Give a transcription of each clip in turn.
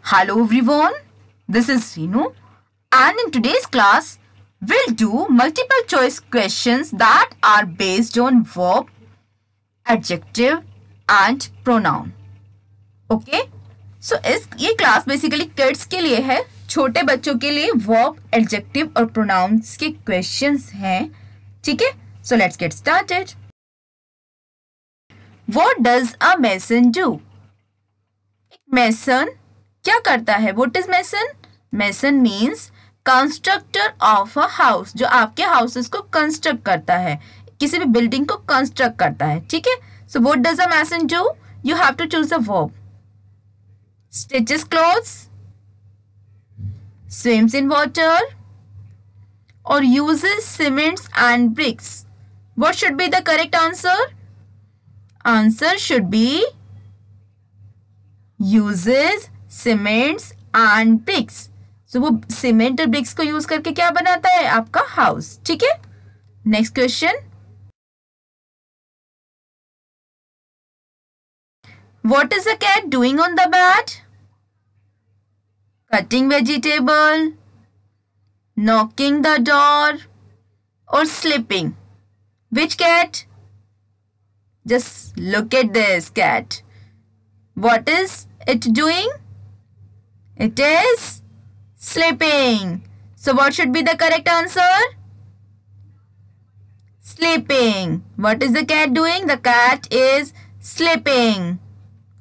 Hello everyone, this is Reenu, and in today's class, we'll do multiple choice questions that are based on verb, adjective and pronoun. Okay? So ये class basically kids के लिए है, छोटे बच्चों के लिए verb, adjective और pronouns के questions हैं. ठीक है? So let's get started. What does a mason do? Mason क्या करता है? What is mason? Mason means constructor of a house, जो आपके houses को construct करता है, किसी भी building को construct करता है. ठीक है? So what does a mason do? You have to choose a verb. Stitches clothes, swims in water, or uses cements and bricks. What should be the correct answer? Answer should be uses cements and bricks. So वो cement और bricks को use करके क्या बनाता है? आपका house. ठीक है? Next question. What is a cat doing on the bed? Cutting vegetable, knocking the door, or sleeping. Which cat? Just look at this cat. What is it doing? It is sleeping. So what should be the correct answer? Sleeping. What is the cat doing? The cat is sleeping.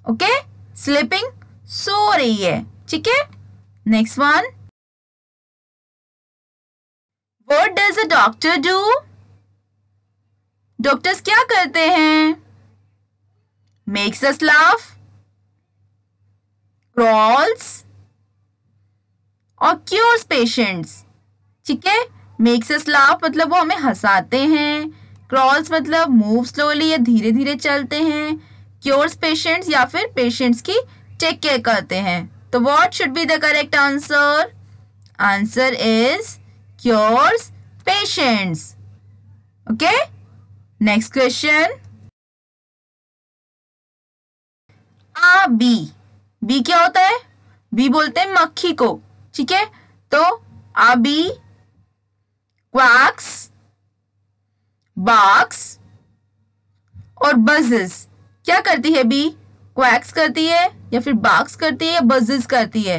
Okay? Sleeping. सो रही है. ठीक है? Next one. What does a doctor do? Doctors क्या करते हैं? Makes us laugh, crawls और cures patients. ठीक है? Makes us laugh मतलब वो हमें हंसाते हैं. Crawls मतलब move slowly या धीरे धीरे चलते हैं. Cures patients या फिर patients की take care करते हैं. तो what should be the correct answer? Answer is cures patients. Okay? Next question. A bee. Bee क्या होता है? बी बोलते हैं मक्खी को. ठीक है? तो a bee quacks, barks और buzzes. क्या करती है बी? क्वैक्स करती है या फिर बार्क्स करती है या बजेस करती है?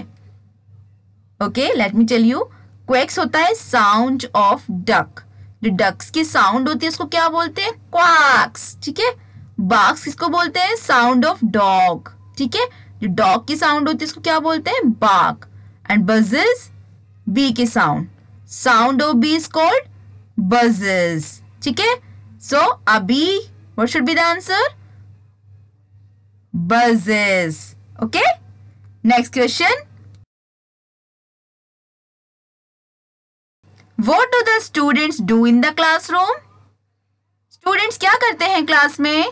Okay, let me tell you. Quacks होता है साउंड ऑफ डक. जो डक्स की साउंड होती है उसको क्या बोलते हैं? क्वैक्स. ठीक है? बार्क्स किसको बोलते हैं? Sound of dog. ठीक है? जो डॉग की साउंड होती है उसको क्या बोलते हैं? बार्क. एंड बजेस बी की sound. Sound of bee is called buzzes. ठीक है? सो अभी what should be the answer? Buzzes. Okay? Next question. What do the students do in the classroom? Students क्या करते हैं क्लास में?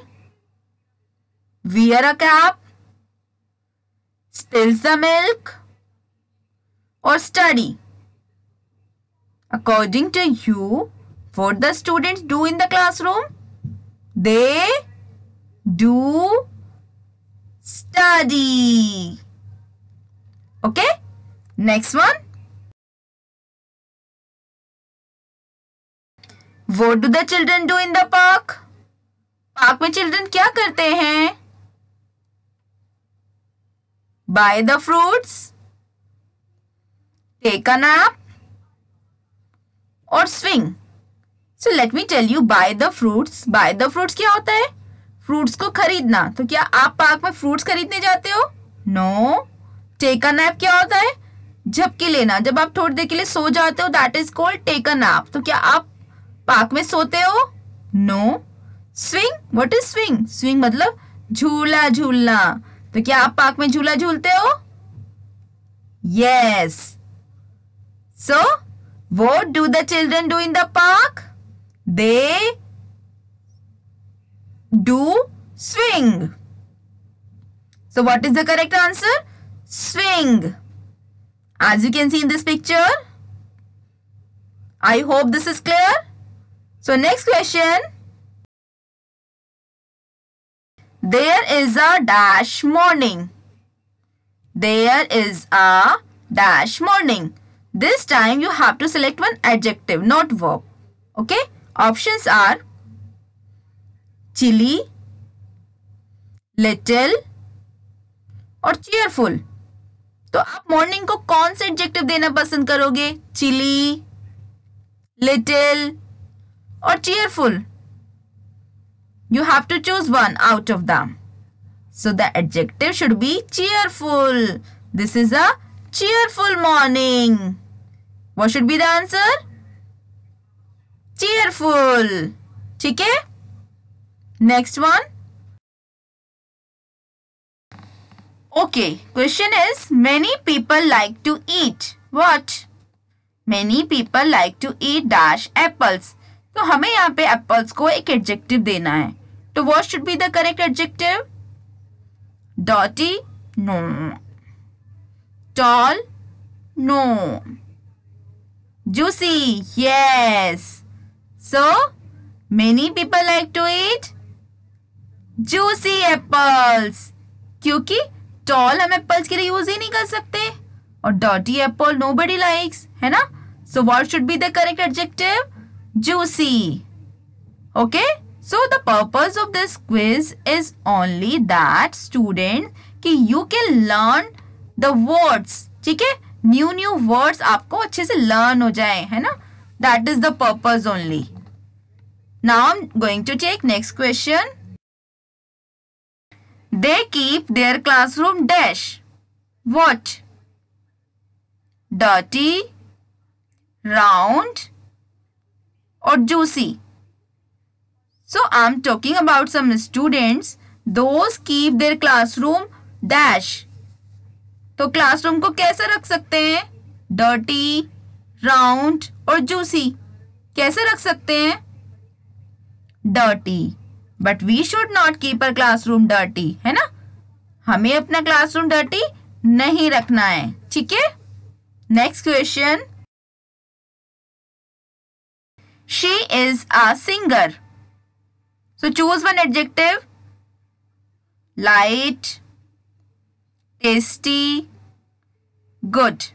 Wear a cap, spills the milk, or study. According to you, what the students do in the classroom? They do study. Okay? Next one. What do the children do in the park? Park में children क्या करते हैं? Buy the fruits, take a nap, or swing. So let me tell you, buy the fruits. Buy the fruits क्या होता है? Fruits को खरीदना. तो क्या आप पार्क में फ्रूट्स खरीदने जाते हो? नो. टेक अ नैप क्या होता है? झपकी लेना. जब आप थोड़ी देर के लिए सो जाते हो, that is called take a nap. तो क्या आप पार्क में सोते हो? No. Swing. What is swing? Swing मतलब झूला झूलना. तो क्या आप पार्क में झूला झूलते हो? Yes. So what do the children do in the park? They do swing. So what is the correct answer? Swing. As you can see in this picture. I hope this is clear. So next question. There is a dash morning. There is a dash morning. This time you have to select one adjective, not verb. Okay? Options are chilly, little और cheerful. तो आप morning को कौन से adjective देना पसंद करोगे? Chilli, little और cheerful. You have to choose one out of them. So the adjective should be cheerful. This is a cheerful morning. What should be the answer? Cheerful. ठीक है? Next one. Okay, question is, many people like to eat what? Many people like to eat dash apples. तो हमें यहाँ पे apples को एक adjective देना है. तो what should be the correct adjective? Dirty? No. Tall? No. Juicy? Yes. So, many people like to eat juicy apples. क्योंकि tall हम apples के लिए यूज ही नहीं कर सकते और dirty apple nobody likes, है ना? So what should be the correct adjective? Juicy. Okay? So the purpose of this quiz is only that students कि you can learn the words. ठीक है? New words आपको अच्छे से learn हो जाए, है ना? That is the purpose only. Now I'm going to take next question. They keep their classroom dash. What? Dirty, round or juicy? So I'm talking about some students. Those keep their classroom dash. तो classroom को कैसे रख सकते हैं? Dirty, round और juicy. कैसे रख सकते हैं? Dirty. But we should not keep our classroom dirty, है ना? हमें अपना classroom dirty नहीं रखना है, ठीक है? Next question. She is a singer. So choose one adjective. Light, tasty, good.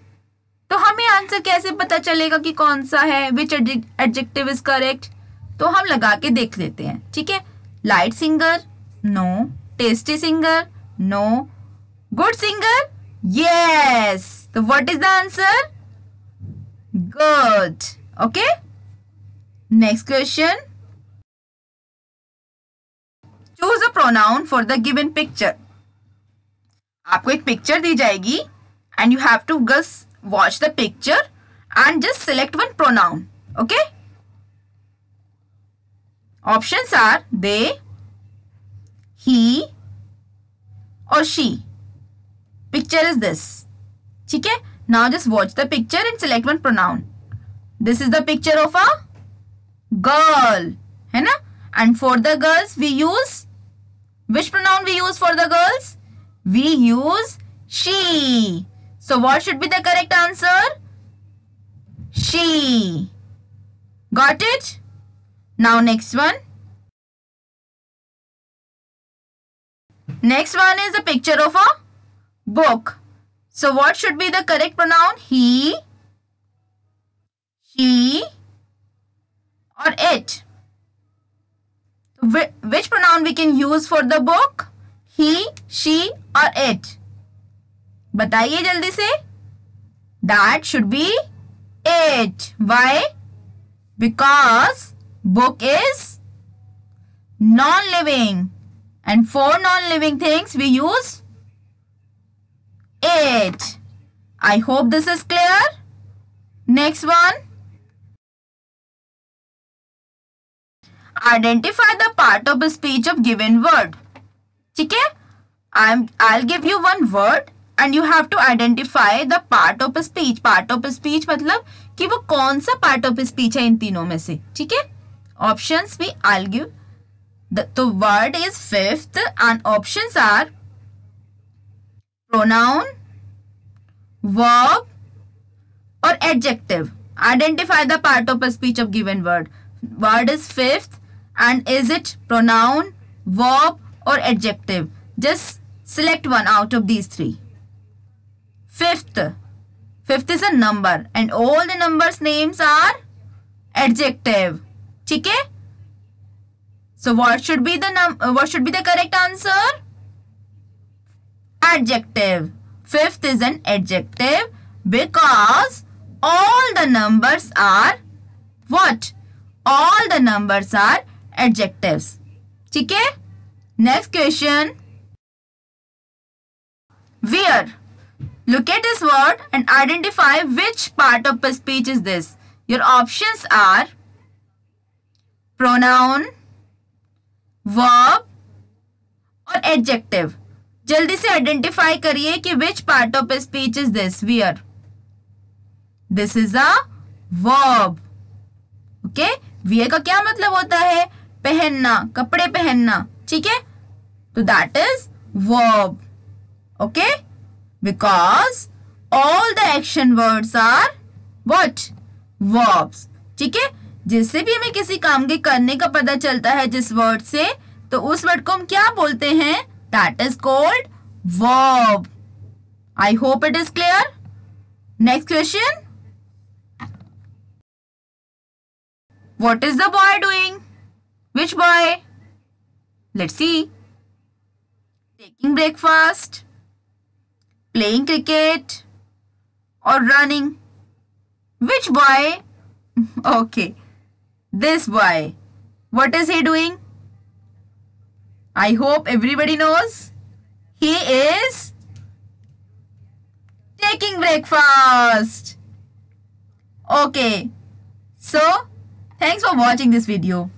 तो हमें आंसर कैसे पता चलेगा कि कौन सा है? Which adjective is correct? तो हम लगा के देख लेते हैं, ठीक है? Light singer? No. Tasty singer? No. Good singer? Yes. So what is the answer? Good. Okay? Next question. Choose a pronoun for the given picture. आपको एक picture दी जाएगी and you have to just watch the picture and just select one pronoun. Okay? Options are they, he or she. Picture is this. ठीक है? Now just watch the picture and select one pronoun. This is the picture of a girl. है ना? And for the girls we use, which pronoun we use for the girls? We use she. So what should be the correct answer? She. Got it? Now next one. Next one is a picture of a book. So what should be the correct pronoun? He, she or it. Which pronoun we can use for the book? He, she or it. बताइए जल्दी से. That should be it. Why? Because book is non-living. And for non-living things we use it. I hope this is clear. Next one. Identify the part of a speech of given word. ठीक है? I'll give you one word and you have to identify the part of a speech. Part of a speech मतलब कि वो कौन सा part of a speech है इन तीनों में से. ठीक है? Options भी I'll give. The word is fifth and options are pronoun, verb or adjective. Identify the part of a speech of given word. Word is fifth and is it pronoun, verb or adjective? Just select one out of these three. Fifth. Fifth is a number and all the numbers names are adjective. ठीक है? So what should be the correct answer? Adjective. Fifth is an adjective because all the numbers are what? All the numbers are adjectives. ठीक है? Next question. Where? Look at this word and identify which part of the speech is this. Your options are pronoun, verb और adjective. जल्दी से identify करिए कि which part of a speech is this. Where? This is a verb. Okay? Wear का क्या मतलब होता है? पहनना, कपड़े पहनना. ठीक है? तो that is verb. Okay? Because all the action words are what? Verbs. ठीक है? जिससे भी हमें किसी काम के करने का पता चलता है जिस वर्ड से, तो उस वर्ड को हम क्या बोलते हैं? That is called verb. I hope it is clear. Next question. What is the boy doing? Which boy? Let's see. Taking breakfast, playing cricket, or running. Which boy? Okay, this boy. What is he doing? I hope everybody knows. He is taking breakfast. Okay, so thanks for watching this video.